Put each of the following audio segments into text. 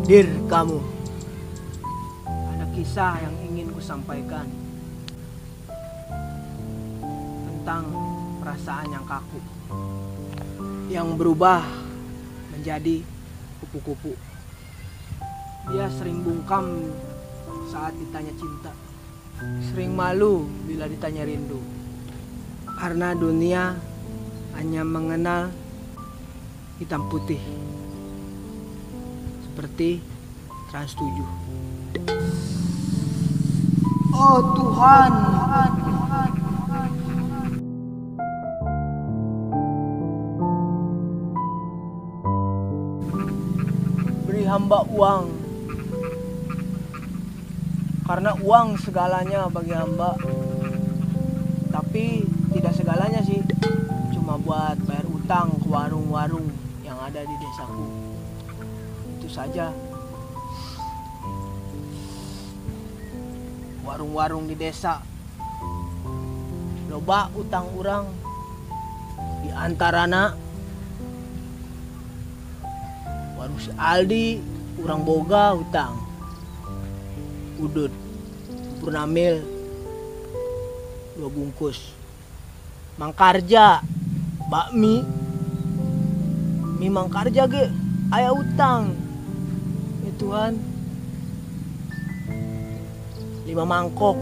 Dir, kamu. Ada kisah yang ingin kusampaikan tentang perasaan yang kaku yang berubah menjadi kupu-kupu. Dia sering bungkam saat ditanya cinta, sering malu bila ditanya rindu, karena dunia hanya mengenal hitam putih seperti Trans 7. Oh Tuhan, beri hamba uang, karena uang segalanya bagi hamba. Tapi tidak segalanya sih, cuma buat bayar utang ke warung-warung yang ada di desaku. Itu saja. Warung-warung di desa loba utang urang, di antarana warung si Aldi urang boga utang, udut Purnamil 2 bungkus, Mangkarja bakmi mie Mangkarja ge aya utang. Ya Tuhan, 5 mangkok.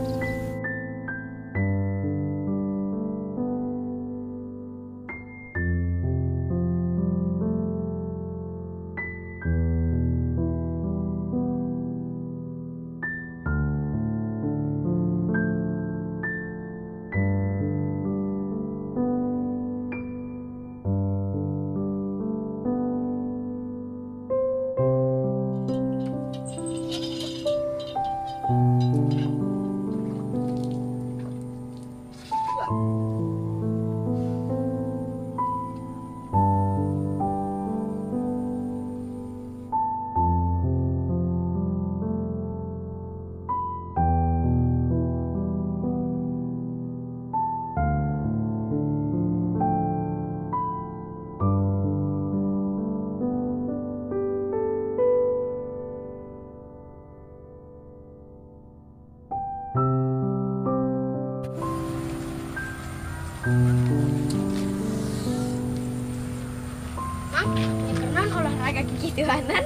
Pernah olahraga gigituanan?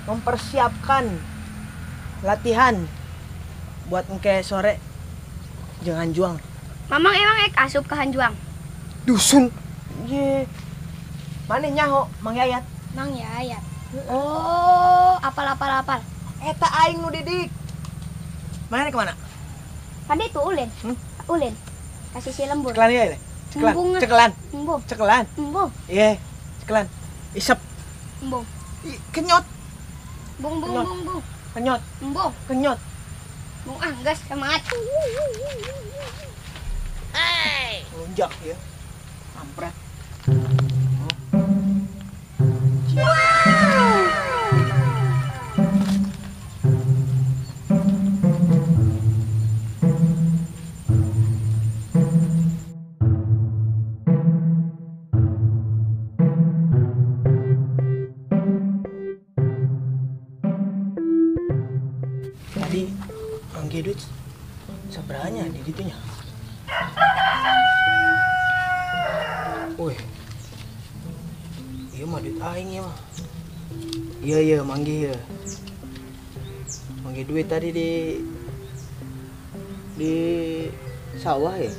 Mempersiapkan latihan buat engke sore jangan juang. Mamang emang asup ke Hanjuang? Dusun. Ye. Mana nyaho Mang Yayat? Mang Yayat. Oh, apal. Eta aing nu didik. Mana kemana? Tadi itu ulin. Ulin. Kasih si lembur. Cekelan ya? Cekelan. Embung. Cekelan. Embung. Iya, cekelan. Isep. Embung. Kenyot. Bung. Kenyot. Embung. Kenyot. Bung anggas semangat. Hey. Lunjak ya. Kampret. Tadi manggil duit seberanya di ditunya. Woi, iya mah duit aing ya mah. Iya manggil. Manggil duit tadi di sawah ya.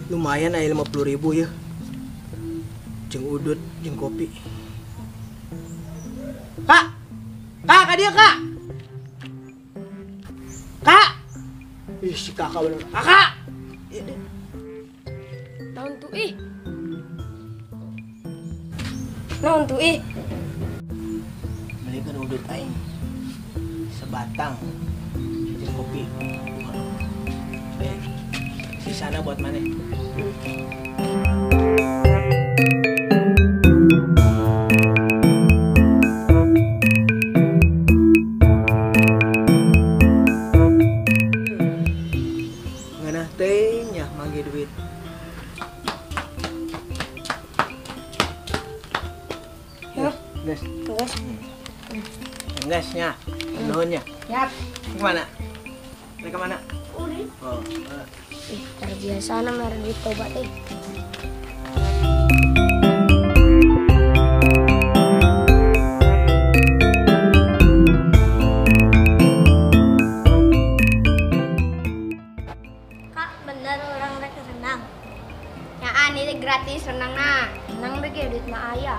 Lumayan aja 50.000 ya. Jeung udut, jeung kopi. Kak dia kak. Kak! Ih, si kakak bener. Kakak! Naon tuh ih? Naon tuh ih? Belikan udut aing sebatang jeung kopi. Di sana buat mana? duit. Gas. Gas. Gasnya. Nuhunnya. Yap. Kemana? Mereka mana? Udah. Oh. Ih, terbiasa na meron dito ba eh. Kak, bener orang rek renang. Ya ini gratis renang na. Renang bagi duit na ayah.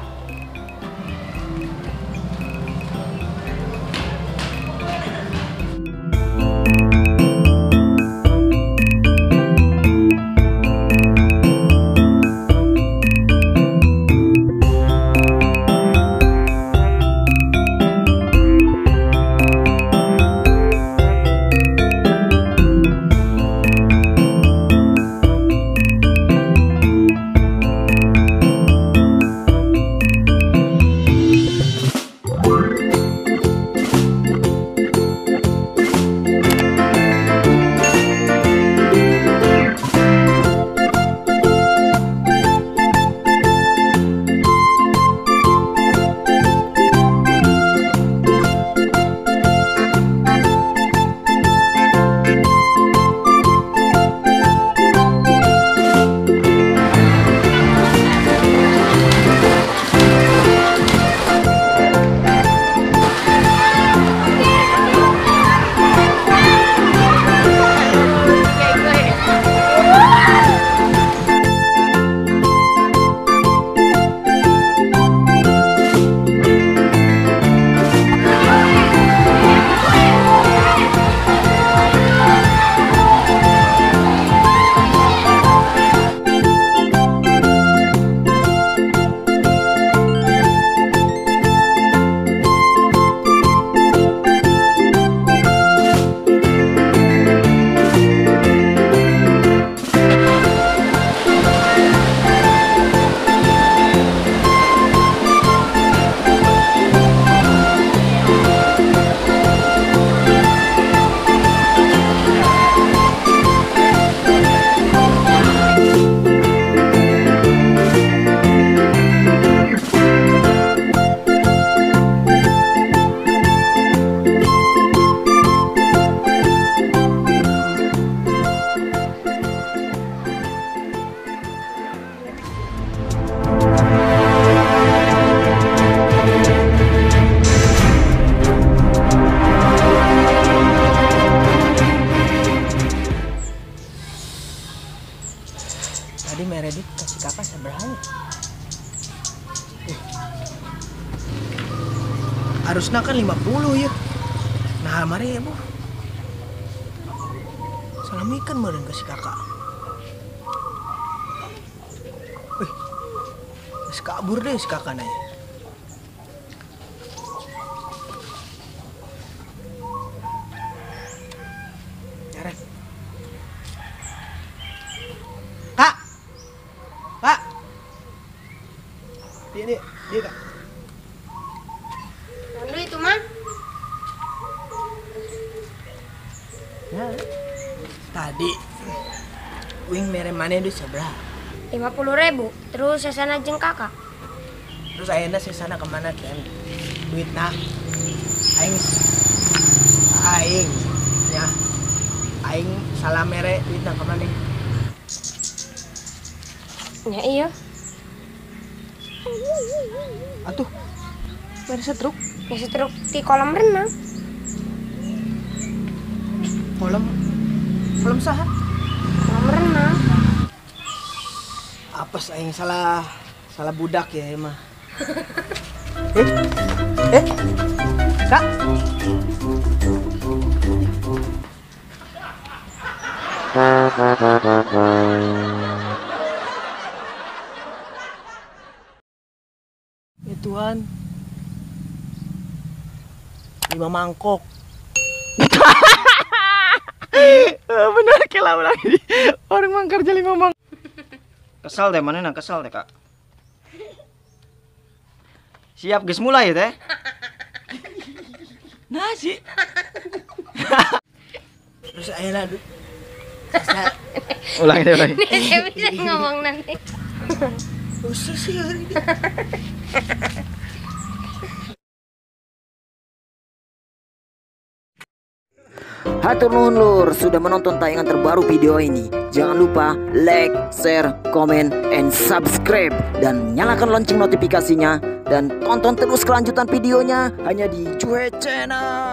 Tadi Meredith kasih kakak seberapa? Harusnya kan 50 ya. Nah, mari ya bu. Salamikan meren kasih kakak. Wih, kabur deh si kakak nanya. Nyarek. Kak! Kak! Dia kak. Ano itu mah? Ya. Tadi wing mere mana itu seberapa? 50.000. Terus sesana jeung kakak. Terus ayeuna sesana kemana kan? Duitna aing ya. Aing salah mere duitna kemana? Ya iya. Atuh. Mere setruk Ya setruk di kolam renang. kolam saha? Kolam renang. Apes aing salah budak ya emang. Kak. Ya Tuhan. 5 mangkok. Benar kela lagi. Orang mang kerja 5 mangkok. Kesal deh mana nak kesal deh kak. Siap guys mulai ya teh. Nasi. Terus ayeuna ulangi deh ulangi. Saya bisa ngomong nanti. Usah sih hari ini. Hatur nuhun lur sudah menonton tayangan terbaru video ini. Jangan lupa like, share, komen, and subscribe. Dan nyalakan lonceng notifikasinya. Dan tonton terus kelanjutan videonya hanya di Cuek Channel.